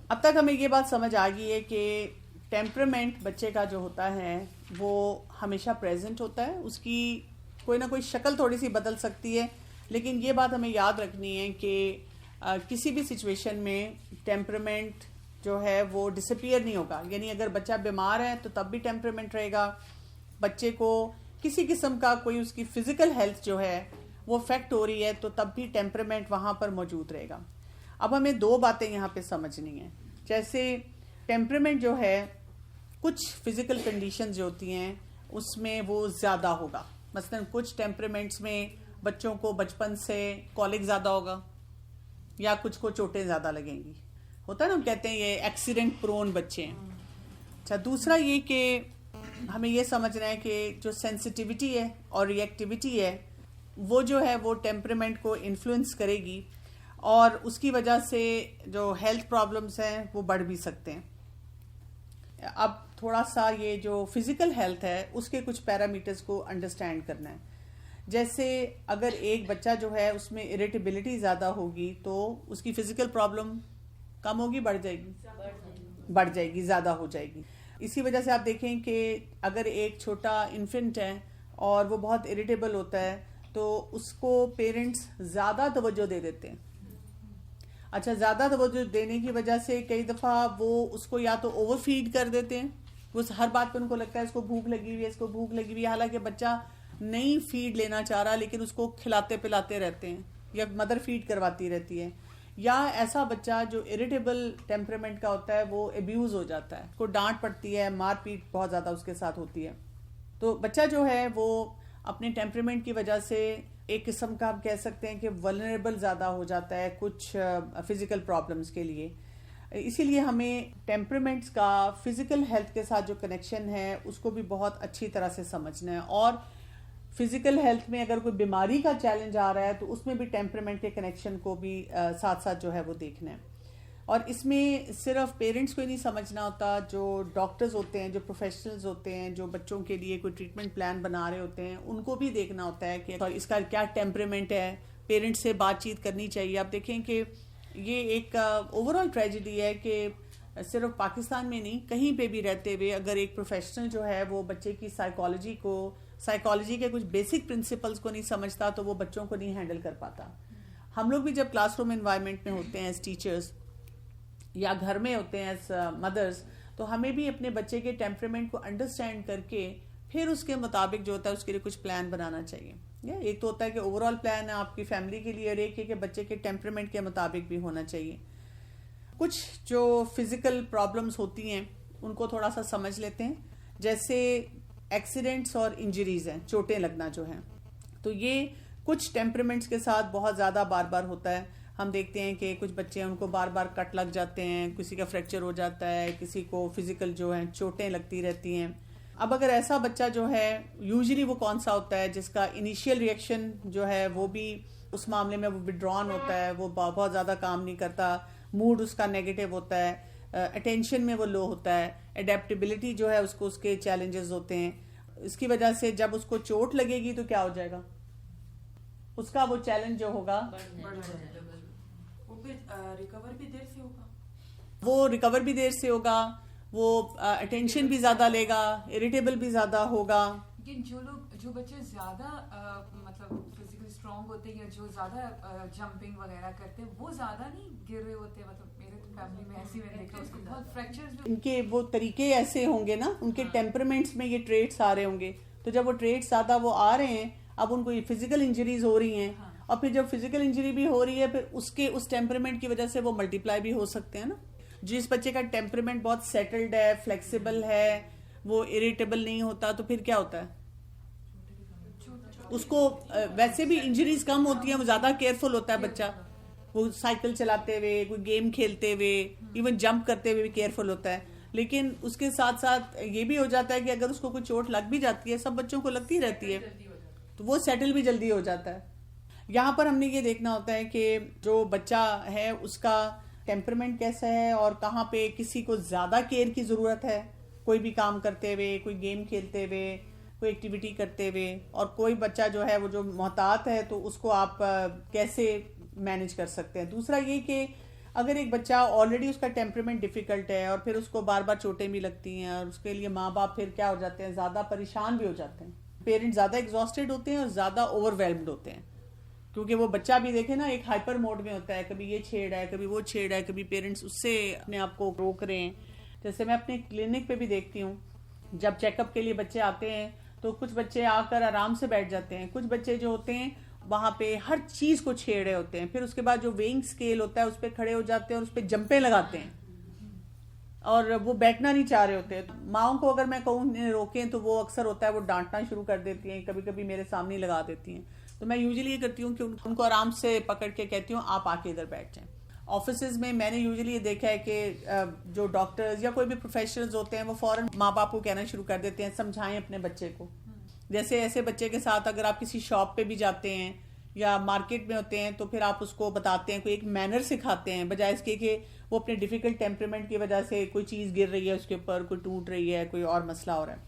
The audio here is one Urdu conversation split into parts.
اب تک ہمیں یہ بات سمجھ آ گئی ہے کہ ٹیمپرمنٹ بچے کا جو ہوتا ہے وہ ہمیشہ پریزنٹ ہوتا ہے. اس کی کوئی نہ کوئی شکل تھوڑی سی بدل سکتی ہے، لیکن یہ بات ہمیں یاد رکھنی ہے کہ کسی بھی سچویشن میں ٹیمپرمنٹ جو ہے وہ ڈسپیئر نہیں ہوگا. یعنی اگر بچہ بیمار ہے تو تب بھی ٹیمپرمنٹ رہے گا. بچے کو کسی قسم کا کوئی اس کی فزیکل ہیلتھ جو ہے وہ افیکٹ ہو رہی ہے تو تب بھی ٹیمپرمنٹ وہاں پر موجود رہے گا. اب ہمیں دو باتیں یہاں پہ سمجھنی ہیں. جیسے ٹیمپرمنٹ جو ہے کچھ فزیکل کنڈیشنز جو ہوتی ہیں اس میں وہ زیادہ ہوگا. مثلا کچھ ٹیمپرمنٹس میں بچوں کو بچپن سے کولک زیادہ ہوگا یا کچھ کو چوٹیں زیادہ لگیں گی. ہوتا ہے نا، ہم کہتے ہیں یہ ایکسیڈنٹ پرون بچے ہیں. اچھا، دوسرا یہ کہ ہمیں یہ سمجھنا ہے کہ جو سینسٹیوٹی ہے اور ری ایکٹیویٹی ہے وہ جو ہے وہ ٹیمپرمنٹ کو انفلوئنس کرے گی اور اس کی وجہ سے جو ہیلتھ پرابلمس ہیں وہ بڑھ بھی سکتے ہیں. اب تھوڑا سا یہ جو فزیکل ہیلتھ ہے اس کے کچھ پیرامیٹرز کو انڈرسٹینڈ کرنا ہے. جیسے اگر ایک بچہ جو ہے اس میں اریٹیبلٹی زیادہ ہوگی تو اس کی فزیکل پرابلم کم ہوگی، بڑھ جائے گی، بڑھ جائے گی، زیادہ ہو جائے گی. اسی وجہ سے آپ دیکھیں کہ اگر ایک چھوٹا انفنٹ ہے اور وہ بہت اریٹیبل ہوتا ہے تو اس کو پیرنٹس زیادہ توجہ دے دیتے ہیں. اچھا، زیادہ توجہ دینے کی وجہ سے کئی دفعہ وہ اس کو یا تو اوور فیڈ کر دیتے ہیں. وہ ہر بات پہ ان کو لگتا ہے اس کو بھوک لگی ہوئی ہے، اس کو بھوک لگی ہوئی ہے، حالانکہ بچہ نہیں فیڈ لینا چاہ رہا لیکن اس کو کھلاتے پلاتے رہتے ہیں یا مدر فیڈ کرواتی رہتی ہے. یا ایسا بچہ جو اریٹیبل ٹیمپرمنٹ کا ہوتا ہے وہ ابیوز ہو جاتا ہے، کو ڈانٹ پڑتی ہے، مار پیٹ بہت زیادہ اس کے ساتھ ہوتی ہے. تو بچہ جو ہے وہ اپنے ٹیمپرمنٹ کی وجہ سے ایک قسم کا ہم کہہ سکتے ہیں کہ ولنریبل زیادہ ہو جاتا ہے کچھ فزیکل پرابلمس کے لیے. اسی لیے ہمیں ٹیمپرمنٹس کا فزیکل ہیلتھ کے ساتھ جو کنیکشن ہے اس کو بھی بہت اچھی طرح سے سمجھنا ہے. اور فزیکل ہیلتھ میں اگر کوئی بیماری کا چیلنج آ رہا ہے تو اس میں بھی ٹیمپرمنٹ کے کنیکشن کو بھی ساتھ ساتھ جو ہے وہ دیکھنا ہے. اور اس میں صرف پیرنٹس کو ہی نہیں سمجھنا ہوتا، جو ڈاکٹرز ہوتے ہیں، جو پروفیشنلز ہوتے ہیں، جو بچوں کے لیے کوئی ٹریٹمنٹ پلان بنا رہے ہوتے ہیں، ان کو بھی دیکھنا ہوتا ہے کہ اس کا کیا ٹیمپرمنٹ ہے. پیرنٹس سے بات چیت کرنی چاہیے. آپ دیکھیں کہ یہ ایک اوور آل ٹریجڈی ہے کہ صرف پاکستان میں نہیں، کہیں پہ بھی رہتے ہوئے اگر ایک پروفیشنل جو ہے وہ بچے کی سائیکالوجی کے کچھ بیسک پرنسپلز کو نہیں سمجھتا تو وہ بچوں کو نہیں ہینڈل کر پاتا. ہم لوگ بھی جب کلاس روم انوائرمنٹ میں ہوتے ہیں ایز ٹیچرز یا گھر میں ہوتے ہیں ایز مدرز، تو ہمیں بھی اپنے بچے کے ٹیمپرمنٹ کو انڈرسٹینڈ کر کے پھر اس کے مطابق جو ہوتا ہے اس کے لیے کچھ پلان بنانا چاہیے. ایک تو ہوتا ہے کہ اوور آل پلان ہے آپ کی فیملی کے لیے، اور ایک ہے کہ بچے کے ٹیمپرمنٹ کے مطابق بھی ہونا چاہیے. کچھ جو فزیکل پرابلمس ہوتی ہیں ان کو تھوڑا سا سمجھ لیتے ہیں. جیسے ایکسیڈنٹس اور انجریز ہیں، چوٹیں لگنا جو ہیں، تو یہ کچھ ٹیمپرمنٹس کے ساتھ بہت زیادہ بار بار ہوتا ہے. ہم دیکھتے ہیں کہ کچھ بچے ہیں ان کو بار بار کٹ لگ جاتے ہیں، کسی کا فریکچر ہو جاتا ہے، کسی کو فزیکل جو ہیں چوٹیں لگتی رہتی ہیں. اب اگر ایسا بچہ جو ہے یوزلی وہ کون سا ہوتا ہے جس کا انیشیل ریئیکشن جو ہے وہ بھی اس معاملے میں وہ وڈران ہوتا ہے، وہ بہت زیادہ کام نہیں کرتا، موڈ اس کا نیگیٹو ہوتا ہے، اٹینشن میں وہ لو ہوتا ہے، اڈیپٹیبلٹی جو ہے اس کو اس کے چیلنجز ہوتے ہیں. اس کی وجہ سے جب اس کو چوٹ لگے گی تو کیا ہو جائے گا، اس کا وہ چیلنج جو ہوگا وہ ریکور بھی دیر سے ہوگا، وہ اٹینشن بھی زیادہ لے گا، اریٹیبل بھی زیادہ ہوگا. لیکن جو بچے زیادہ مطلب فزیکلی اسٹرانگ ہوتے ہیں یا جو زیادہ جمپنگ وغیرہ کرتے ہیں وہ زیادہ نہیں گر رہے ہوتے. مطلب میرے فیملی میں ایسے میں دیکھا اس کو بہت فریکچرز بھی، ان کے وہ طریقے ایسے ہوں گے نا، ان کے ٹیمپرمنٹس میں یہ ٹریٹس آ رہے ہوں گے. تو جب وہ ٹریٹس زیادہ وہ آ رہے ہیں، اب ان کو یہ فزیکل انجریز ہو رہی ہیں، اور پھر جب فزیکل انجری بھی ہو رہی ہے پھر اس ٹیمپرمنٹ کی وجہ سے وہ ملٹیپلائی بھی ہو سکتے ہیں نا. جس بچے کا ٹیمپرمنٹ بہت سیٹلڈ ہے، فلیکسیبل ہے، وہ اریٹیبل نہیں ہوتا، تو پھر کیا ہوتا ہے، اس کو ویسے بھی انجریز کم ہوتی ہیں، وہ زیادہ کیئرفل ہوتا ہے بچہ. وہ سائیکل چلاتے ہوئے، کوئی گیم کھیلتے ہوئے، ایون جمپ کرتے ہوئے بھی کیئرفل ہوتا ہے. لیکن اس کے ساتھ ساتھ یہ بھی ہو جاتا ہے کہ اگر اس کو کوئی چوٹ لگ بھی جاتی ہے، سب بچوں کو لگتی رہتی ہے، تو وہ سیٹل بھی جلدی ہو جاتا ہے. یہاں پر ہم نے یہ دیکھنا ہوتا ہے کہ جو بچہ ہے اس کا ٹیمپرمنٹ کیسا ہے اور کہاں پہ کسی کو زیادہ کیئر کی ضرورت ہے، کوئی بھی کام کرتے ہوئے، کوئی گیم کھیلتے ہوئے، کوئی ایکٹیویٹی کرتے ہوئے. اور کوئی بچہ جو ہے وہ جو محتاط ہے تو اس کو آپ کیسے مینج کر سکتے ہیں. دوسرا یہ کہ اگر ایک بچہ آلریڈی اس کا ٹیمپرمنٹ ڈیفیکلٹ ہے اور پھر اس کو بار بار چوٹیں بھی لگتی ہیں اور اس کے لیے ماں باپ پھر کیا ہو جاتے ہیں, زیادہ پریشان بھی ہو جاتے ہیں, پیرنٹ زیادہ ایگزاسٹڈ ہوتے ہیں اور زیادہ اوور ویلمڈ ہوتے ہیں, کیونکہ وہ بچہ بھی دیکھے نا ایک ہائپر موڈ میں ہوتا ہے, کبھی یہ چھیڑ ہے, کبھی وہ چھیڑ ہے, کبھی پیرنٹس اس سے اپنے آپ کو روک رہے ہیں. جیسے میں اپنے کلینک پہ بھی دیکھتی ہوں, جب چیک اپ کے لیے بچے آتے ہیں تو کچھ بچے آ کر آرام سے بیٹھ جاتے ہیں, کچھ بچے جو ہوتے ہیں وہاں پہ ہر چیز کو چھیڑ رہے ہوتے ہیں, پھر اس کے بعد جو ویئنگ اسکیل ہوتا ہے اس پہ کھڑے ہو جاتے ہیں اور اس پہ جمپیں لگاتے ہیں اور وہ بیٹھنا نہیں چاہ رہے ہوتے. ماؤں کو اگر میں کہوں انہیں روکیں تو وہ اکثر ہوتا ہے وہ ڈانٹنا شروع کر دیتی ہیں, کبھی کبھی میرے سامنے لگا دیتی ہیں. تو میں یوزلی یہ کرتی ہوں کہ ان کو آرام سے پکڑ کے کہتی ہوں آپ آ کے ادھر بیٹھ جائیں. آفیسز میں میں نے یوزلی یہ دیکھا ہے کہ جو ڈاکٹرز یا کوئی بھی پروفیشنلز ہوتے ہیں وہ فوراً ماں باپ کو کہنا شروع کر دیتے ہیں سمجھائیں اپنے بچے کو. جیسے ایسے بچے کے ساتھ اگر آپ کسی شاپ پہ بھی جاتے ہیں یا مارکیٹ میں ہوتے ہیں تو پھر آپ اس کو بتاتے ہیں, کوئی ایک مینر سکھاتے ہیں, بجائے اس کے کہ وہ اپنے ڈیفیکلٹ ٹیمپرمنٹ کی وجہ سے کوئی چیز گر رہی ہے اس کے اوپر, کوئی ٹوٹ رہی ہے, کوئی اور مسئلہ ہو رہا ہے.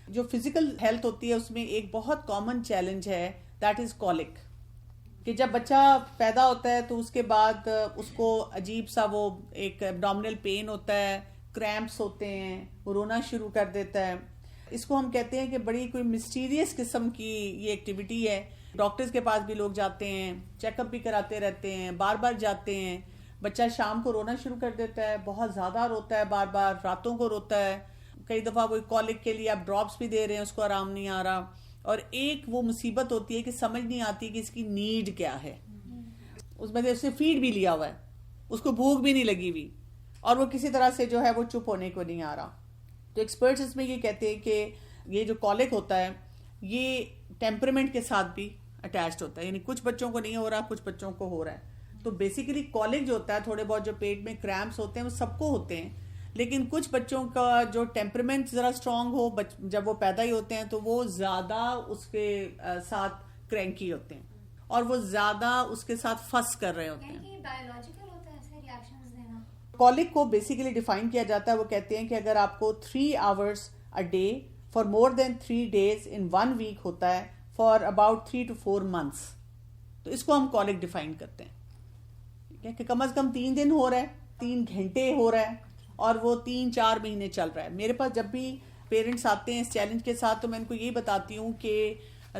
جو فزیکل ہیلتھ ہوتی ہے اس میں ایک بہت کامن چیلنج ہے, دیٹ از کولک. کہ جب بچہ پیدا ہوتا ہے تو اس کے بعد اس کو عجیب سا وہ ایک ایبڈومینل پین ہوتا ہے, کریمپس ہوتے ہیں, وہ رونا شروع کر دیتا ہے. اس کو ہم کہتے ہیں کہ بڑی کوئی مسٹیریس قسم کی یہ ایکٹیویٹی ہے. ڈاکٹرز کے پاس بھی لوگ جاتے ہیں, چیک اپ بھی کراتے رہتے ہیں, بار بار جاتے ہیں. بچہ شام کو رونا شروع کر دیتا ہے, بہت زیادہ روتا ہے, بار بار راتوں کو روتا ہے. کئی دفعہ وہ کولک کے لیے آپ ڈراپس بھی دے رہے ہیں, اس کو آرام نہیں آ رہا. اور ایک وہ مصیبت ہوتی ہے کہ سمجھ نہیں آتی کہ اس کی نیڈ کیا ہے. اس میں اس نے فیڈ بھی لیا ہوا ہے, اس کو بھوک بھی نہیں لگی ہوئی, اور وہ کسی طرح سے جو ہے وہ چپ ہونے کو نہیں آ رہا. تو ایکسپرٹس اس میں یہ کہتے ہیں کہ یہ جو کولک ہوتا ہے یہ ٹیمپرمنٹ کے ساتھ بھی اٹیچڈ ہوتا ہے, یعنی کچھ بچوں کو نہیں ہو رہا, کچھ بچوں کو ہو رہا ہے. تو بیسیکلی کولک جو ہوتا ہے, تھوڑے بہت جو پیٹ میں کریمپس ہوتے ہیں وہ سب کو ہوتے ہیں, لیکن کچھ بچوں کا جو ٹیمپرمنٹ ذرا اسٹرانگ ہو, جب وہ پیدا ہی ہوتے ہیں تو وہ زیادہ اس کے ساتھ کرینکی ہوتے ہیں اور وہ زیادہ اس کے ساتھ فس کر رہے ہوتے ہیں. کولک کو بیسیکلی ڈیفائن کیا جاتا ہے, وہ کہتے ہیں کہ اگر آپ کو 3 hours a day for more than 3 days in 1 week ہوتا ہے for about 3 to 4 months, تو اس کو ہم کولک ڈیفائن کرتے ہیں کہ کم از کم 3 دن ہو رہا ہے, 3 گھنٹے ہو رہا ہے, اور وہ 3-4 مہینے چل رہا ہے. میرے پاس جب بھی پیرنٹس آتے ہیں اس چیلنج کے ساتھ تو میں ان کو یہی بتاتی ہوں کہ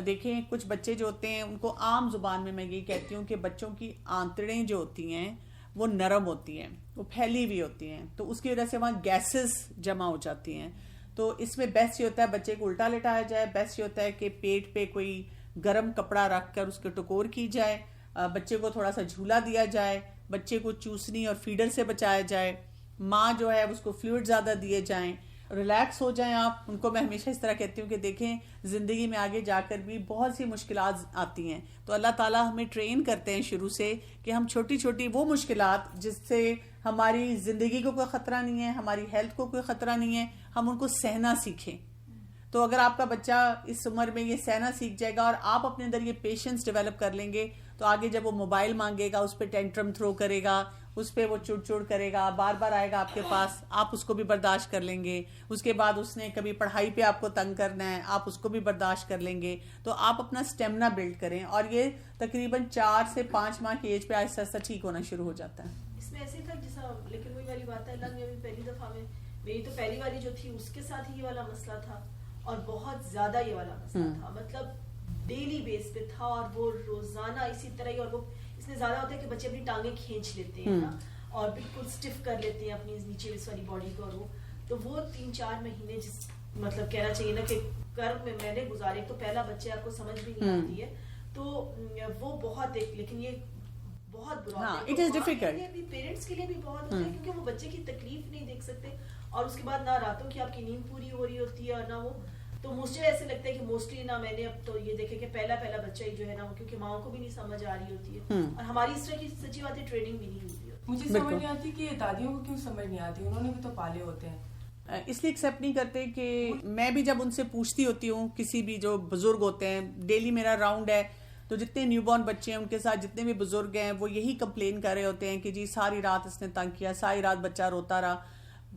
دیکھیں کچھ بچے جو ہوتے ہیں ان کو عام زبان میں یہی کہتی ہوں کہ بچوں کی آنتڑیں جو ہوتی ہیں وہ نرم ہوتی ہیں, وہ پھیلی ہوئی ہوتی ہیں, تو اس کی وجہ سے وہاں گیسز جمع ہو جاتی ہیں. تو اس میں بیسٹ یہ ہوتا ہے بچے کو الٹا لٹایا جائے, بیسٹ یہ ہوتا ہے کہ پیٹ پہ کوئی گرم کپڑا رکھ کر اس کے ٹکور کی جائے, بچے کو تھوڑا سا جھولا دیا جائے, بچے کو چوسنی اور فیڈر سے بچایا جائے, ماں جو ہے اس کو فلوئڈ زیادہ دیے جائیں, ریلیکس ہو جائیں آپ. ان کو میں ہمیشہ اس طرح کہتی ہوں کہ دیکھیں زندگی میں آگے جا کر بھی بہت سی مشکلات آتی ہیں, تو اللہ تعالیٰ ہمیں ٹرین کرتے ہیں شروع سے کہ ہم چھوٹی چھوٹی وہ مشکلات جس سے ہماری زندگی کو کوئی خطرہ نہیں ہے, ہماری ہیلتھ کو کوئی خطرہ نہیں ہے, ہم ان کو سہنا سیکھیں. تو اگر آپ کا بچہ اس عمر میں یہ سہنا سیکھ جائے گا اور آپ اپنے اندر یہ پیشنس ڈیولپ کر لیں گے, تو آگے جب وہ موبائل مانگے گا اس پہ ٹینٹرم تھرو کرے گا, اس پہ وہ چڑ کرے گا, بار بار آئے گا آپ کے پاس, آپ اس کو بھی برداشت کر لیں گے. اس کے بعد اس نے کبھی پڑھائی پہ آپ کو تنگ کرنا ہے, آپ اس کو بھی برداشت کر لیں گے. تو آپ اپنا اسٹیمنا بلڈ کریں, اور یہ تقریباً 4 سے 5 ماہ کی ایج پہ آہستہ آہستہ ٹھیک ہونا شروع ہو جاتا ہے. اس میں ایسے تھا جیسا, لیکن وہی والی بات ہے, اللہ نے پہلی دفعہ میں میری تو پہلی والی جو تھی اس کے ساتھ یہ والا مسئلہ تھا, اور بہت زیادہ یہ والا مسئلہ تھا, مطلب ڈیلی بیس پہ تھا, اور وہ روزانہ اسی طرح ہی. اور وہ اس میں زیادہ ہوتا ہے کہ بچے اپنی ٹانگیں کھینچ لیتے ہیں نا, اور بالکل اسٹف کر لیتے ہیں اپنی نیچے والی باڈی کو, اور وہ 3-4 مہینے جس مطلب کہنا چاہیے نا کہ کرم میں نے گزارے. تو پہلا بچے آپ کو سمجھ بھی نہیں آتی ہے, تو وہ بہت ایک, لیکن یہ بہت برا پیرنٹس کے لیے بھی بہت ہوتا ہے, کیونکہ وہ بچے کی تکلیف نہیں دیکھ سکتے, اور اس کے بعد نہ راتوں کی آپ کی نیند پوری ہو رہی ہوتی ہے, اور نہ وہ. تو مجھے ایسے لگتا ہے کہ موسٹلی نا میں نے اب تو یہ دیکھا کہ پہلا بچہ جو ہے نا, کیونکہ ماؤں کو بھی نہیں سمجھ آ رہی ہوتی ہے, اور ہماری اس طرح کی سچی بات ہے ٹریننگ بھی نہیں ہوتی ہے. مجھے سمجھ نہیں آتی کہ دادیوں کو کیوں سمجھ نہیں آتی, انہوں نے بھی تو پالے ہوتے ہیں. اس لیے ایکسیپٹ نہیں کرتے کہ میں بھی جب ان سے پوچھتی ہوتی ہوں, کسی بھی جو بزرگ ہوتے ہیں, ڈیلی میرا راؤنڈ ہے, تو جتنے نیو بورن بچے ہیں ان کے ساتھ جتنے بھی بزرگ ہیں وہ یہی کمپلین کر رہے ہوتے ہیں کہ جی ساری رات اس نے تنگ کیا, ساری رات بچہ روتا رہا.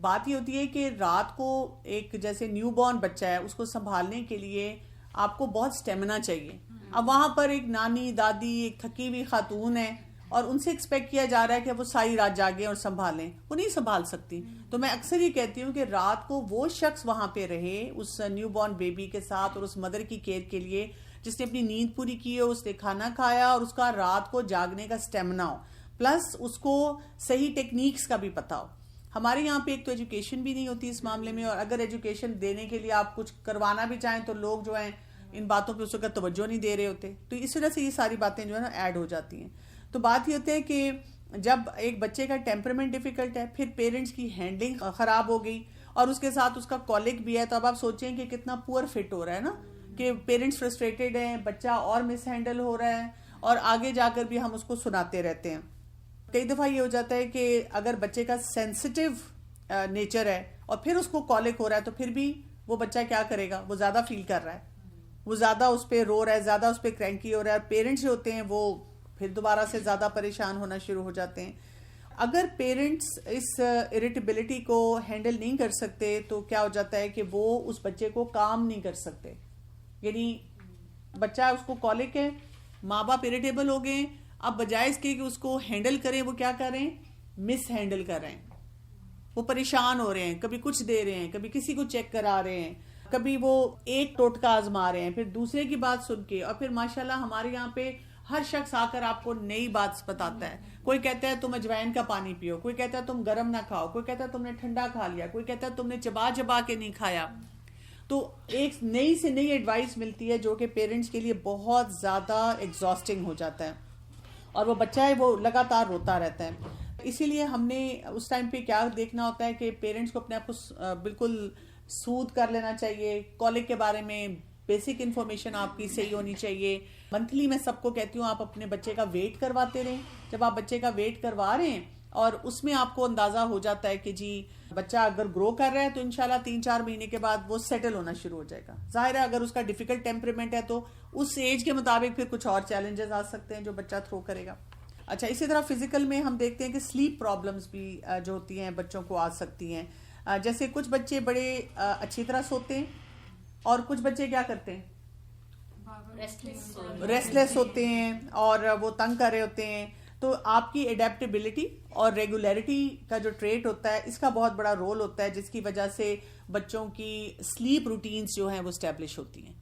بات یہ ہوتی ہے کہ رات کو ایک جیسے نیو بورن بچہ ہے اس کو سنبھالنے کے لیے آپ کو بہت سٹیمنا چاہیے. اب وہاں پر ایک نانی دادی, ایک تھکی ہوئی خاتون ہے, اور ان سے ایکسپیکٹ کیا جا رہا ہے کہ وہ ساری رات جاگیں اور سنبھالیں. وہ نہیں سنبھال سکتی. تو میں اکثر یہ کہتی ہوں کہ رات کو وہ شخص وہاں پہ رہے اس نیو بورن بیبی کے ساتھ اور اس مدر کی کیئر کے لیے جس نے اپنی نیند پوری کی ہو, اس نے کھانا کھایا اور اس کا رات کو جاگنے کا اسٹیمنا ہو, پلس اس کو صحیح ٹیکنیکس کا بھی پتا ہو. ہمارے یہاں پہ ایک تو ایجوکیشن بھی نہیں ہوتی اس معاملے میں, اور اگر ایجوکیشن دینے کے لیے آپ کچھ کروانا بھی چاہیں تو لوگ جو ہیں ان باتوں پہ اس وقت توجہ نہیں دے رہے ہوتے. تو اس وجہ سے یہ ساری باتیں جو ہے نا ایڈ ہو جاتی ہیں. تو بات یہ ہوتی ہے کہ جب ایک بچے کا ٹیمپرمنٹ ڈیفیکلٹ ہے, پھر پیرنٹس کی ہینڈلنگ خراب ہو گئی اور اس کے ساتھ اس کا کالک بھی ہے, تو اب آپ سوچیں کہ کتنا پور فٹ ہو رہا ہے نا, کہ پیرنٹس فرسٹریٹڈ ہیں, بچہ اور مس ہینڈل ہو رہا ہے, اور آگے جا کر بھی ہم اس کو سناتے رہتے ہیں. کئی دفعہ یہ ہو جاتا ہے کہ اگر بچے کا سینسٹیو نیچر ہے اور پھر اس کو کالک ہو رہا ہے تو پھر بھی وہ بچہ کیا کرے گا, وہ زیادہ فیل کر رہا ہے, وہ زیادہ اس پہ رو رہا ہے, زیادہ اس پہ کرینکی ہو رہا ہے, اور پیرنٹس جو ہوتے ہیں وہ پھر دوبارہ سے زیادہ پریشان ہونا شروع ہو جاتے ہیں. اگر پیرنٹس اس اریٹیبلٹی کو ہینڈل نہیں کر سکتے تو کیا ہو جاتا ہے کہ وہ اس بچے کو کام نہیں کر سکتے. یعنی بچہ اس کو کالک ہے, ماں باپ اریٹیبل ہو گئے, اب بجائے اس کے کہ اس کو ہینڈل کریں وہ کیا کر رہے ہیں, مس ہینڈل کر رہے ہیں. وہ پریشان ہو رہے ہیں, کبھی کچھ دے رہے ہیں, کبھی کسی کو چیک کرا رہے ہیں, کبھی وہ ایک ٹوٹکا آزما رہے ہیں, پھر دوسرے کی بات سن کے, اور پھر ماشاءاللہ ہمارے یہاں پہ ہر شخص آ کر آپ کو نئی بات بتاتا ہے. کوئی کہتا ہے تم اجوائن کا پانی پیو, کوئی کہتا ہے تم گرم نہ کھاؤ, کوئی کہتا ہے تم نے ٹھنڈا کھا لیا, کوئی کہتا ہے تم نے چبا چبا کے نہیں کھایا. تو ایک نئی سے نئی ایڈوائس ملتی ہے جو کہ پیرنٹس کے لیے بہت زیادہ ایگزاسٹنگ ہو جاتا ہے, اور وہ بچہ ہے وہ لگاتار روتا رہتا ہے. اسی لیے ہم نے اس ٹائم پہ کیا دیکھنا ہوتا ہے کہ پیرنٹس کو اپنے آپ کو بالکل سود کر لینا چاہیے. کالک کے بارے میں بیسک انفارمیشن آپ کی صحیح ہونی چاہیے. منتھلی میں سب کو کہتی ہوں آپ اپنے بچے کا ویٹ کرواتے رہیں. جب آپ بچے کا ویٹ کروا رہے ہیں اور اس میں آپ کو اندازہ ہو جاتا ہے کہ جی بچہ اگر گرو کر رہا ہے تو انشاءاللہ 3-4 مہینے کے بعد وہ سیٹل ہونا شروع ہو جائے گا. ظاہر ہے اگر اس کا ڈیفیکلٹ ٹیمپرمنٹ ہے تو اس ایج کے مطابق پھر کچھ اور چیلنجز آ سکتے ہیں جو بچہ تھرو کرے گا. اچھا, اسی طرح فزیکل میں ہم دیکھتے ہیں کہ سلیپ پرابلمز بھی جو ہوتی ہیں بچوں کو آ سکتی ہیں. جیسے کچھ بچے بڑے اچھی طرح سوتے ہیں اور کچھ بچے کیا کرتے ہیں, ریسٹلیس ہوتے ہیں اور وہ تنگ کر رہے ہوتے ہیں. تو آپ کی اڈیپٹیبلٹی اور ریگولیرٹی کا جو ٹریٹ ہوتا ہے اس کا بہت بڑا رول ہوتا ہے, جس کی وجہ سے بچوں کی سلیپ روٹینز جو ہیں وہ اسٹیبلش ہوتی ہیں.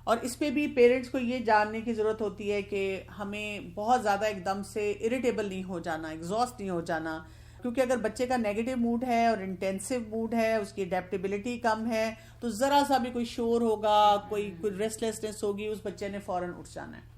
اور اس پہ بھی پیرنٹس کو یہ جاننے کی ضرورت ہوتی ہے کہ ہمیں بہت زیادہ ایک دم سے اریٹیبل نہیں ہو جانا, ایگزاسٹ نہیں ہو جانا, کیونکہ اگر بچے کا نیگیٹو موڈ ہے اور انٹینسو موڈ ہے, اس کی اڈیپٹیبلٹی کم ہے, تو ذرا سا بھی کوئی شور ہوگا, کوئی ریسٹلیسنس ہوگی, اس بچے نے فوراً اٹھ جانا ہے.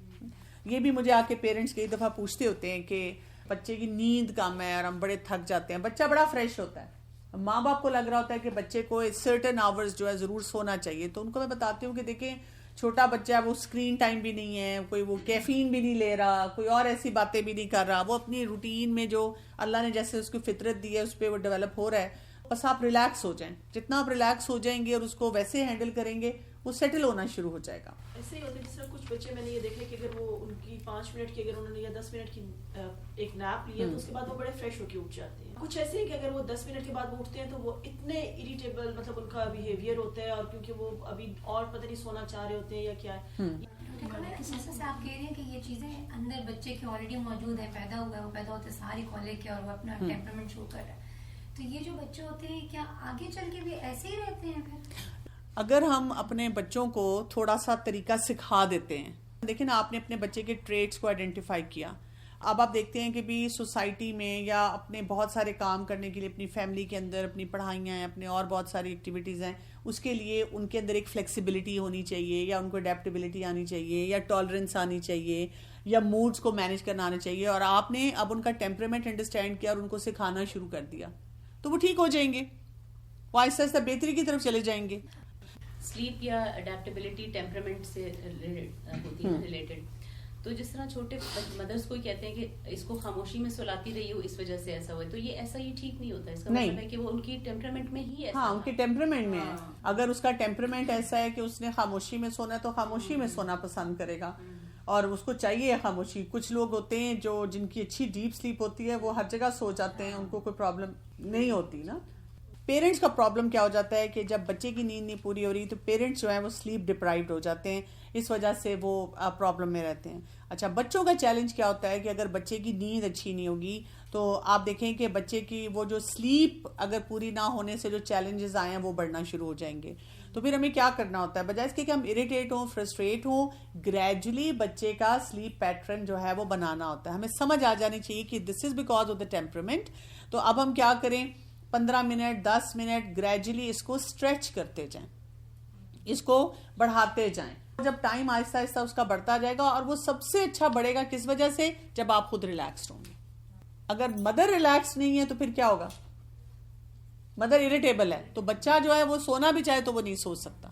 یہ بھی مجھے آ کے پیرنٹس کئی دفعہ پوچھتے ہوتے ہیں کہ بچے کی نیند کم ہے اور ہم بڑے تھک جاتے ہیں. بچہ بڑا فریش ہوتا ہے, ماں باپ کو لگ رہا ہوتا ہے کہ بچے کو سرٹن آورز جو ہے ضرور سونا چاہیے. تو ان کو میں بتاتی ہوں کہ دیکھیں چھوٹا بچہ ہے, وہ اسکرین ٹائم بھی نہیں ہے, کوئی وہ کیفین بھی نہیں لے رہا, کوئی اور ایسی باتیں بھی نہیں کر رہا, وہ اپنی روٹین میں جو اللہ نے جیسے اس کو فطرت دی ہے اس پہ وہ ڈیولپ ہو رہا ہے. بس آپ ریلیکس ہو جائیں, جتنا آپ ریلیکس ہو جائیں گے اور اس کو ویسے ہینڈل کریں گے وہ سیٹل ہونا شروع ہو جائے گا. ایسے ہی ہوتا ہے جس طرح کچھ بچے میں نے یہ دیکھا کہ اگر وہ ان کی 5 منٹ کی اگر انہوں نے یا 10 منٹ کی ایک نیپ لی ہے تو اس کے بعد وہ بڑے فریش ہو کے اٹھ جاتے ہیں. کچھ ایسے ہیں کہ اگر وہ 10 منٹ کے بعد وہ اٹھتے ہیں تو وہ اتنے اریٹیبل مطلب ان کا بیہیویئر ہوتا ہے, اور کیونکہ وہ ابھی اور پتہ نہیں سونا چاہ رہے ہوتے ہیں یا کیا ہے. جیسے سے آپ کہہ رہے ہیں کہ یہ چیزیں اندر بچے کے آلریڈی موجود ہیں, پیدا ہوا ہے, وہ پیدا ہوتے ساری کالک ہے اور وہ اپنا ٹیمپرمنٹ شو کر رہا ہے, تو یہ جو بچے ہوتے ہیں کیا آگے چل کے بھی ایسے ہی رہتے ہیں پھر؟ اگر ہم اپنے بچوں کو تھوڑا سا طریقہ سکھا دیتے ہیں, دیکھیں نا آپ نے اپنے بچے کے ٹریٹس کو آئیڈینٹیفائی کیا, اب آپ دیکھتے ہیں کہ بھی سوسائٹی میں یا اپنے بہت سارے کام کرنے کے لیے اپنی فیملی کے اندر اپنی پڑھائیاں ہیں, اپنے اور بہت ساری ایکٹیویٹیز ہیں, اس کے لیے ان کے اندر ایک فلیکسیبلٹی ہونی چاہیے, یا ان کو اڈیپٹیبلٹی آنی چاہیے, یا ٹالرنس آنی چاہیے, یا موڈز کو مینیج کرنا آنا چاہیے. اور آپ نے اب ان کا ٹیمپرمنٹ انڈرسٹینڈ کیا اور ان کو سکھانا شروع کر دیا تو وہ ٹھیک ہو جائیں گے, وہ آہستہ آہستہ بہتری کی طرف چلے جائیں گے. سلیپ یا اڈیپٹیبلٹی ٹیمپرمنٹ سے ہوتی ہے ریلیٹڈ. تو جس طرح چھوٹے مدرس کو کہتے ہیں کہ اس کو خاموشی میں سلاتی رہی ہو اس وجہ سے ایسا ہوا, تو یہ ایسا ہی ٹھیک نہیں ہوتا. اس کا مطلب ہے کہ وہ ان کی ٹیمپرمنٹ میں ہی ایسا, ہاں ان کے ٹیمپرمنٹ میں ہے. اگر اس کا ٹیمپرمنٹ ایسا ہے کہ اس نے خاموشی میں سونا ہے تو خاموشی میں سونا پسند کرے گا, اور اس کو چاہیے خاموشی. کچھ لوگ ہوتے ہیں جو جن کی اچھی ڈیپ سلیپ ہوتی ہے وہ ہر جگہ سو جاتے ہیں, ان کو کوئی پرابلم نہیں ہوتی نا. پیرنٹس کا پرابلم کیا ہو جاتا ہے کہ جب بچے کی نیند نہیں پوری ہو رہی تو پیرنٹس جو ہیں وہ سلیپ ڈپرائیوڈ ہو جاتے ہیں, اس وجہ سے وہ پرابلم میں رہتے ہیں. اچھا, بچوں کا چیلنج کیا ہوتا ہے کہ اگر بچے کی نیند اچھی نہیں ہوگی تو آپ دیکھیں کہ بچے کی وہ جو سلیپ اگر پوری نہ ہونے سے جو چیلنجز آئے ہیں وہ بڑھنا شروع ہو جائیں گے. تو پھر ہمیں کیا کرنا ہوتا ہے, بجائے اس کے کہ ہم اریٹیٹ ہوں, فرسٹریٹ ہوں, گریجولی بچے کا سلیپ پیٹرن جو ہے وہ بنانا ہوتا ہے. ہمیں سمجھ آ جانی چاہیے کہ this is because of the temperament. تو اب ہم کیا کریں, 15 منٹ 10 منٹ گریجولی اس کو اسٹریچ کرتے جائیں, اس کو بڑھاتے جائیں. جب ٹائم آہستہ آہستہ اس کا بڑھتا جائے گا, اور وہ سب سے اچھا بڑھے گا کس وجہ سے, جب آپ خود ریلیکسڈ ہوں گے. اگر مدر ریلیکس نہیں ہے تو پھر کیا ہوگا, مدر اریٹیبل ہے تو بچہ جو ہے وہ سونا بھی چاہے تو وہ نہیں سو سکتا.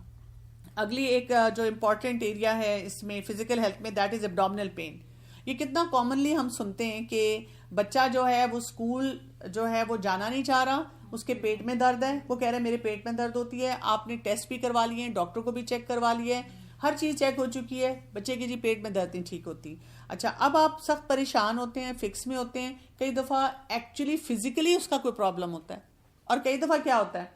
اگلی ایک جو امپورٹنٹ ایریا ہے اس میں فزیکل ہیلتھ میں, دیٹ از ایبڈومینل پین. یہ کتنا کامنلی ہم سنتے ہیں کہ بچہ جو ہے وہ اسکول جو ہے وہ جانا نہیں چاہ رہا, اس کے پیٹ میں درد ہے, وہ کہہ رہے ہیں میرے پیٹ میں درد ہوتی ہے. آپ نے ٹیسٹ بھی کروا لیے ہیں, ڈاکٹر کو بھی چیک کروا لیے, ہر چیز چیک ہو چکی ہے, بچے کی جی پیٹ میں درد نہیں ٹھیک ہوتی. اچھا, اب آپ سخت پریشان ہوتے ہیں, فکس میں ہوتے ہیں. کئی دفعہ ایکچولی فزیکلی اس کا کوئی پرابلم ہوتا ہے, اور کئی دفعہ کیا ہوتا ہے,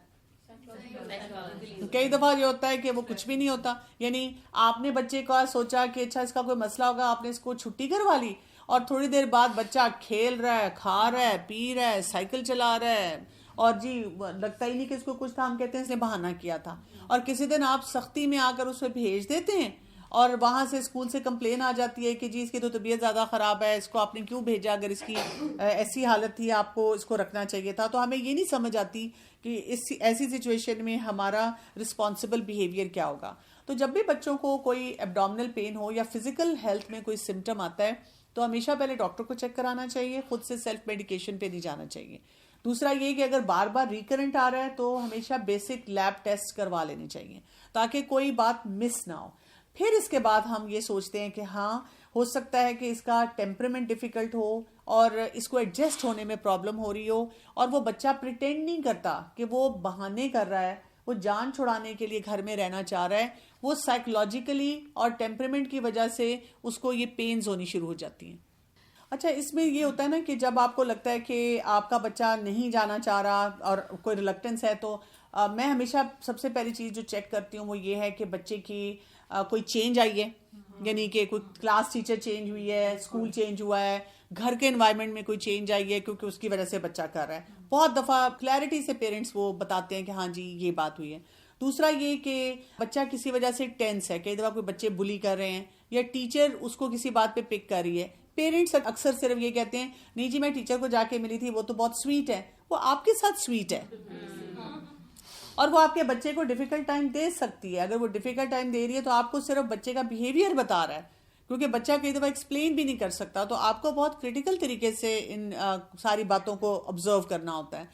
کئی دفعہ یہ ہوتا ہے کہ وہ کچھ بھی نہیں ہوتا. یعنی آپ نے بچے کا سوچا کہ اچھا اس کا کوئی مسئلہ ہوگا, آپ نے اس کو چھٹی کروا لی, اور تھوڑی دیر بعد بچہ کھیل رہا ہے, کھا رہا ہے, پی رہا ہے, سائیکل چلا رہا ہے, اور جی لگتا ہی نہیں کہ اس کو کچھ تھا, ہم کہتے ہیں اس نے بہانہ کیا تھا. اور کسی دن آپ سختی میں آ کر اسے بھیج دیتے ہیں, اور وہاں سے اسکول سے کمپلین آ جاتی ہے کہ جی اس کی تو طبیعت زیادہ خراب ہے, اس کو آپ نے کیوں بھیجا, اگر اس کی ایسی حالت تھی آپ کو اس کو رکھنا چاہیے تھا. تو ہمیں یہ نہیں سمجھ آتی کہ ایسی سچویشن میں ہمارا رسپانسبل بیہیویئر کیا ہوگا. تو جب بھی بچوں کو کوئی ایبڈومینل پین ہو یا فزیکل ہیلتھ میں کوئی سمٹم آتا ہے تو ہمیشہ پہلے ڈاکٹر کو چیک کرانا چاہیے, خود سے سیلف میڈیکیشن پہ نہیں جانا چاہیے. دوسرا یہ کہ اگر بار بار ریکرنٹ آ رہا ہے تو ہمیشہ بیسک لیب ٹیسٹ کروا لینے چاہیے تاکہ کوئی بات مس نہ ہو. پھر اس کے بعد ہم یہ سوچتے ہیں کہ ہاں ہو سکتا ہے کہ اس کا ٹیمپرمنٹ ڈیفیکلٹ ہو اور اس کو ایڈجسٹ ہونے میں پرابلم ہو رہی ہو, اور وہ بچہ پریٹینڈ نہیں کرتا کہ وہ بہانے کر رہا ہے, وہ جان چھڑانے کے لیے گھر میں رہنا چاہ رہا ہے, وہ سائیکولوجیکلی اور ٹیمپرمنٹ کی وجہ سے اس کو یہ پینز ہونی شروع ہو جاتی ہیں. اچھا, اس میں یہ ہوتا ہے نا کہ جب آپ کو لگتا ہے کہ آپ کا بچہ نہیں جانا چاہ رہا اور کوئی ریلکٹنس ہے, تو میں ہمیشہ سب سے پہلی چیز جو چیک کرتی ہوں وہ یہ ہے کہ بچے کی کوئی چینج آئی ہے, یعنی کہ کوئی کلاس ٹیچر چینج ہوئی ہے, اسکول چینج ہوا ہے, گھر کے انوائرمنٹ میں کوئی چینج آئی ہے کیونکہ اس کی وجہ سے بچہ کر رہا ہے. بہت دفعہ کلیئرٹی سے پیرنٹس وہ بتاتے ہیں کہ ہاں جی یہ بات ہوئی ہے. دوسرا یہ کہ بچہ کسی وجہ سے ٹینس ہے, کئی دفعہ کوئی بچے بلی کر رہے ہیں یا ٹیچر اس کو کسی بات پہ پک کر رہی ہے. پیرنٹس اکثر صرف یہ کہتے ہیں نہیں جی میں ٹیچر کو جا کے ملی تھی, وہ تو بہت سویٹ ہے. وہ آپ کے ساتھ سویٹ ہے اور وہ آپ کے بچے کو ڈیفیکلٹ ٹائم دے سکتی ہے. اگر وہ ڈیفیکلٹ ٹائم دے رہی ہے تو آپ کو صرف بچے کا بیہیویئر بتا رہا ہے, کیونکہ بچہ کئی دفعہ ایکسپلین بھی نہیں کر سکتا. تو آپ کو بہت کریٹیکل طریقے سے ان ساری باتوں کو آبزرو کرنا ہوتا ہے.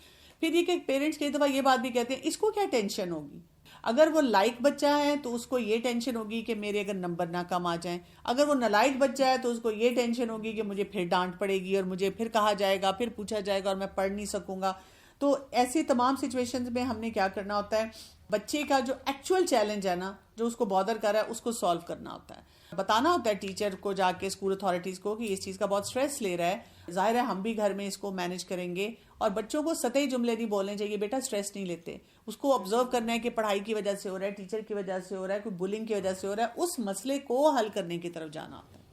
پھر یہ کہ پیرنٹس کئی دفعہ یہ بات بھی کہتے ہیں اس کو کیا ٹینشن ہوگی. اگر وہ لائک بچہ ہے تو اس کو یہ ٹینشن ہوگی کہ میرے اگر نمبر نہ کم آ جائیں. اگر وہ نالائک بچہ ہے تو اس کو یہ ٹینشن ہوگی کہ مجھے پھر ڈانٹ پڑے گی اور مجھے پھر کہا جائے گا, پھر پوچھا جائے گا اور میں پڑھ نہیں سکوں گا. تو ایسی تمام سچویشنز میں ہم نے کیا کرنا ہوتا ہے, بچے کا جو ایکچوئل چیلنج ہے نا, جو اس کو بادر کر رہا ہے, اس کو سالو کرنا ہوتا ہے. بتانا ہوتا ہے ٹیچر کو جا کے, اسکول اتھارٹیز کو, کہ اس چیز کا بہت سٹریس لے رہا ہے. ظاہر ہے ہم بھی گھر میں اس کو مینج کریں گے, اور بچوں کو سطحی جملے نہیں بولنے چاہیے بیٹا سٹریس نہیں لیتے. اس کو آبزرو کرنا ہے کہ پڑھائی کی وجہ سے ہو رہا ہے, ٹیچر کی وجہ سے ہو رہا ہے, کوئی بلنگ کی وجہ سے ہو رہا ہے, اس مسئلے کو حل کرنے کی طرف جانا ہوتا ہے.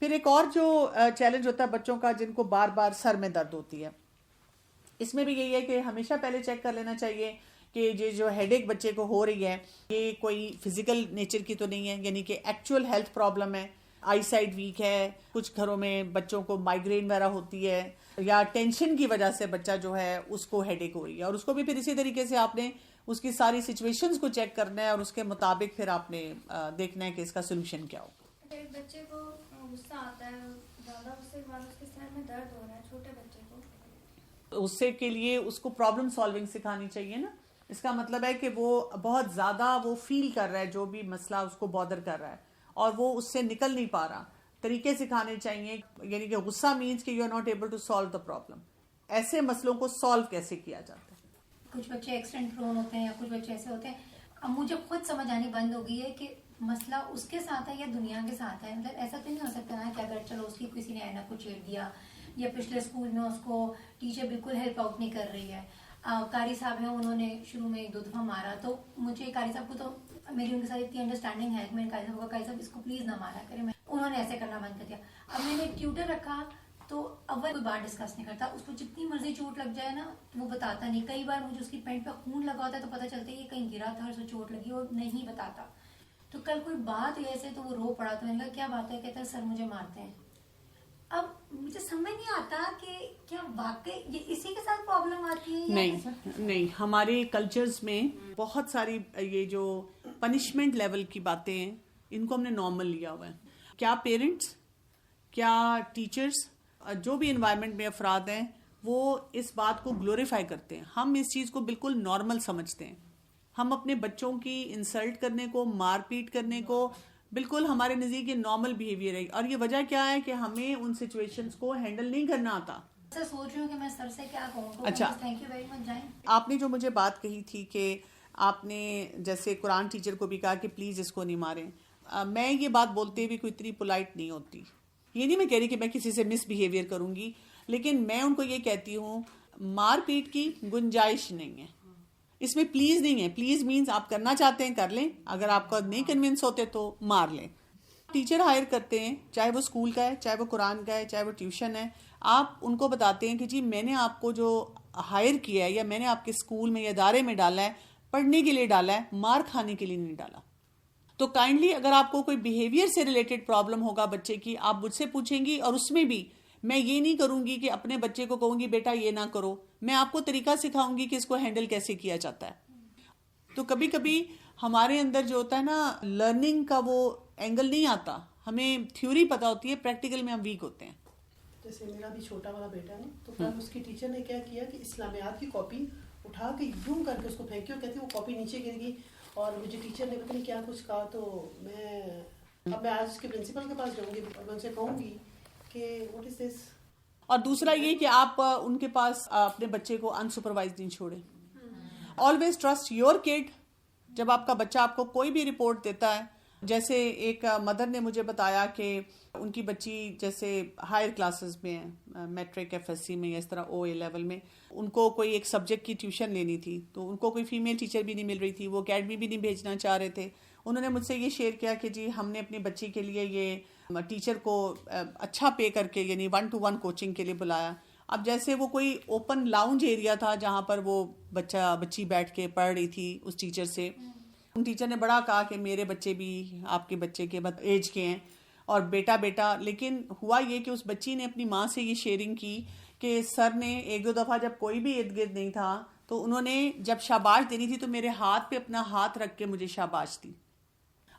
پھر ایک اور جو چیلنج ہوتا ہے بچوں کا, جن کو بار بار سر میں درد ہوتی ہے, اس میں بھی یہی ہے کہ ہمیشہ پہلے چیک کر لینا چاہیے کہ یہ جو ہیڈ ایک بچے کو ہو رہی ہے یہ کوئی فزیکل نیچر کی تو نہیں ہے, یعنی کہ ایکچوئل ہیلتھ پرابلم ہے. آئی سائٹ ویک ہے, کچھ گھروں میں بچوں کو مائگرین وغیرہ ہوتی ہے, یا ٹینشن کی وجہ سے بچہ جو ہے اس کو ہیڈ ایک ہو رہی ہے, اور اس کو بھی پھر اسی طریقے سے آپ نے اس کی ساری سچویشنز کو چیک کرنا ہے اور اس کے مطابق پھر آپ نے دیکھنا ہے کہ اس کا سولوشن کیا ہوگا. بچے کو غصہ آتا ہے زیادہ, غصے کے بعد اس کے سر میں درد ہو رہا ہے چھوٹے بچے کو, غصے کے لیے اس کو پرابلم سالونگ سکھانی چاہیے نا. اس کا مطلب ہے کہ وہ بہت زیادہ وہ فیل کر رہا ہے جو بھی مسئلہ اس کو بادر کر رہا ہے اور وہ اس سے نکل نہیں پا رہا. طریقے سکھانے چاہیے, یعنی کہ غصہ مینس کہ you are not able to solve the problem. ایسے مسئلوں کو سالو کیسے کیا جاتا ہے. کچھ بچے ایکسیڈنٹ پرون ہوتے ہیں یا کچھ بچے ایسے ہوتے ہیں. اب مجھے خود سمجھ آنی بند ہو گئی ہے کہ مسئلہ اس کے ساتھ ہے یا دنیا کے ساتھ ہے. مطلب ایسا تو نہیں ہو سکتا نا کہ اگر چلو اس کی کسی نے اینا کو چھیڑ دیا یا پچھلے اسکول میں اس کو ٹیچر بالکل ہیلپ آؤٹ نہیں کر رہی ہے. قاری صاحب ہیں, انہوں نے شروع میں 1-2 دفعہ مارا, تو مجھے قاری صاحب کو تو میری ان کے ساتھ اتنی انڈرسٹینڈنگ ہے کہ میں نے قاری صاحب کو, قاری صاحب اس کو پلیز نہ مارا کرے, انہوں نے ایسے کرنا بند کر دیا. اب میں نے ایک ٹیوٹر رکھا تو اول کوئی بات ڈسکس نہیں کرتا, اس کو جتنی مرضی چوٹ لگ جائے نا وہ بتاتا نہیں. کئی بار مجھے اس کی پینٹ پہ خون لگا ہوتا ہے تو پتہ چلتا ہے یہ کہیں گرا تھا اور اس کو چوٹ لگی اور نہیں بتاتا. تو کل کوئی بات ہوئی ایسے تو وہ رو پڑا, تو میں نے کہا کیا بات ہے, کہتا ہے سر مجھے مارتے ہیں. اب مجھے سمجھ نہیں آتا کہ کیا واقعی یہ اسی کے ساتھ پرابلم آتی ہے. نہیں, ہمارے کلچرز میں بہت ساری یہ جو پنشمنٹ لیول کی باتیں ہیں ان کو ہم نے نارمل لیا ہوا ہے. کیا پیرنٹس, کیا ٹیچرز, جو بھی انوائرمنٹ میں افراد ہیں وہ اس بات کو گلوریفائی کرتے ہیں. ہم اس چیز کو بالکل نارمل سمجھتے ہیں. ہم اپنے بچوں کی انسلٹ کرنے کو, مار پیٹ کرنے کو بالکل ہمارے نزدیک یہ نارمل بیہیویئر ہے. اور یہ وجہ کیا ہے کہ ہمیں ان سچویشنز کو ہینڈل نہیں کرنا آتا. سوچ رہی ہوں کہ میں سر سے کیا کہوں. اچھا, تھینک یو ویری مچ. جائیں, آپ نے جو مجھے بات کہی تھی کہ آپ نے جیسے قرآن ٹیچر کو بھی کہا کہ پلیز اس کو نہیں ماریں, میں یہ بات بولتے ہوئے کوئی اتنی پولائٹ نہیں ہوتی. یہ نہیں میں کہہ رہی کہ میں کسی سے مس بیہیویئر کروں گی, لیکن میں ان کو یہ کہتی ہوں مار پیٹ کی گنجائش نہیں ہے اس میں. پلیز نہیں ہے. پلیز مینز آپ کرنا چاہتے ہیں کر لیں, اگر آپ کا نہیں کنونس ہوتے تو مار لیں. ٹیچر ہائر کرتے ہیں, چاہے وہ اسکول کا ہے, چاہے وہ قرآن کا ہے, چاہے وہ ٹیوشن ہے, آپ ان کو بتاتے ہیں کہ جی میں نے آپ کو جو ہائر کیا ہے یا میں نے آپ کے اسکول میں یا ادارے میں ڈالا ہے پڑھنے کے لیے ڈالا ہے, مار کھانے کے لیے نہیں ڈالا. تو کائنڈلی اگر آپ کو کوئی بیہیویئر سے ریلیٹڈ پرابلم ہوگا بچے کی, آپ مجھ سے پوچھیں گی. اور اس میں بھی میں یہ نہیں کروں گی کہ اپنے بچے کو کہوں گی بیٹا یہ نہ کرو, میں آپ کو طریقہ سکھاؤں گی کہ اس کو ہینڈل کیسے کیا جاتا ہے. تو کبھی کبھی ہمارے اندر جو ہوتا ہے نا لرننگ کا وہ اینگل نہیں آتا, ہمیں تھیوری پتہ ہوتی ہے, پریکٹیکل میں ہم ویک ہوتے ہیں. جیسے میرا بھی چھوٹا والا بیٹا ہے نا, تو کل اس کی ٹیچر نے کیا کیا کہ اسلامیات کی کاپی اٹھا کے یوں کر کے اس کو پھینکی اور کہتی وہ کاپی نیچے گر گئی. اور مجھے ٹیچر نے پتہ نہیں کیا کچھ کہا, تو میں آج اس کے پرنسپل کے پاس جاؤں گی اور میں ان سے کہوں گی کہ واٹ از دس. اور دوسرا یہ کہ آپ ان کے پاس اپنے بچے کو انسپروائز نہیں چھوڑیں. Always trust your kid. جب آپ کا بچہ آپ کو کوئی بھی رپورٹ دیتا ہے, جیسے ایک مدر نے مجھے بتایا کہ ان کی بچی جیسے ہائر کلاسز میں ہے, میٹرک ایف ایس سی میں یا اس طرح او اے لیول میں, ان کو کوئی ایک سبجیکٹ کی ٹیوشن لینی تھی, تو ان کو کوئی فیمیل ٹیچر بھی نہیں مل رہی تھی, وہ اکیڈمی بھی نہیں بھیجنا چاہ رہے تھے. انہوں نے مجھ سے یہ شیئر کیا کہ جی ہم نے اپنی بچی کے لیے یہ ٹیچر کو اچھا پے کر کے یعنی 1-to-1 کوچنگ کے لیے بلایا. اب جیسے وہ کوئی اوپن لاؤنج ایریا تھا جہاں پر وہ بچی بیٹھ کے پڑھ رہی تھی اس ٹیچر سے. ان ٹیچر نے بڑا کہا کہ میرے بچے بھی آپ کے بچے کے ایج کے ہیں اور بیٹا. لیکن ہوا یہ کہ اس بچی نے اپنی ماں سے یہ شیئرنگ کی کہ سر نے 1-2 دفعہ جب کوئی بھی ارد گرد نہیں تھا تو انہوں نے جب شاباش دینی تھی تو میرے ہاتھ پہ اپنا ہاتھ رکھ کے مجھے شاباش دی.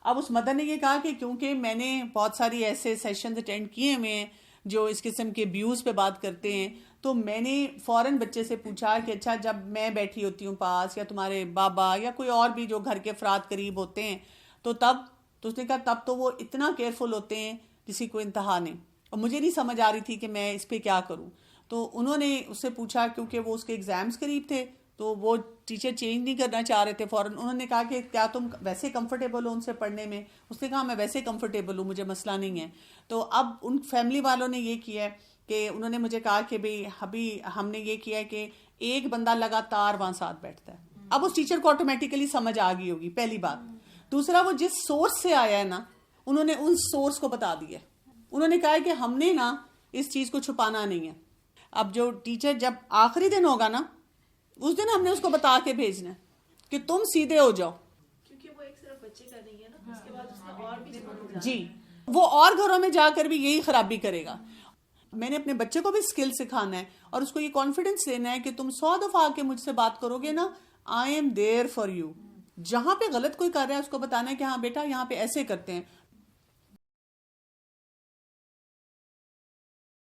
اب اس مدر نے یہ کہا کہ کیونکہ میں نے بہت ساری ایسے سیشنز اٹینڈ کیے ہوئے ہیں جو اس قسم کے بیوز پہ بات کرتے ہیں, تو میں نے فوراً بچے سے پوچھا کہ اچھا جب میں بیٹھی ہوتی ہوں پاس یا تمہارے بابا یا کوئی اور بھی جو گھر کے افراد قریب ہوتے ہیں تو اس نے کہا تب تو وہ اتنا کیئرفل ہوتے ہیں کسی کو انتہا نہیں. اور مجھے نہیں سمجھ آ رہی تھی کہ میں اس پہ کیا کروں. تو انہوں نے اس سے پوچھا, کیونکہ وہ اس کے ایگزامز قریب تھے تو وہ ٹیچر چینج نہیں کرنا چاہ رہے تھے. فوراً انہوں نے کہا کہ کیا تم ویسے کمفرٹیبل ہو ان سے پڑھنے میں؟ اس نے کہا میں ویسے کمفرٹیبل ہوں, مجھے مسئلہ نہیں ہے. تو اب ان فیملی والوں نے یہ کیا ہے کہ انہوں نے مجھے کہا کہ بھئی ابھی ہم نے یہ کیا ہے کہ ایک بندہ لگاتار وہاں ساتھ بیٹھتا ہے. اب اس ٹیچر کو آٹومیٹیکلی سمجھ آ گئی ہوگی, پہلی بات. دوسرا, وہ جس سورس سے آیا ہے نا انہوں نے ان سورس کو بتا دیا. انہوں نے کہا کہ ہم نے نا اس چیز کو چھپانا نہیں ہے. اب جو ٹیچر جب آخری دن ہوگا نا اس دن ہم نے اس کو بتا کے بھیجنا ہے کہ تم سیدھے ہو جاؤ, کیونکہ وہ ایک صرف بچے کا نہیں ہے نا, اس کے بعد اس کا اور بھی جی وہ اور گھروں میں جا کر بھی یہی خرابی کرے گا. میں نے اپنے بچے کو بھی اسکل سکھانا ہے اور اس کو یہ کانفیڈنس دینا ہے کہ تم 100 دفعہ آ کے مجھ سے بات کرو گے نا, I am there for you. جہاں پہ غلط کوئی کر رہا ہے اس کو بتانا ہے کہ ہاں بیٹا یہاں پہ ایسے کرتے ہیں,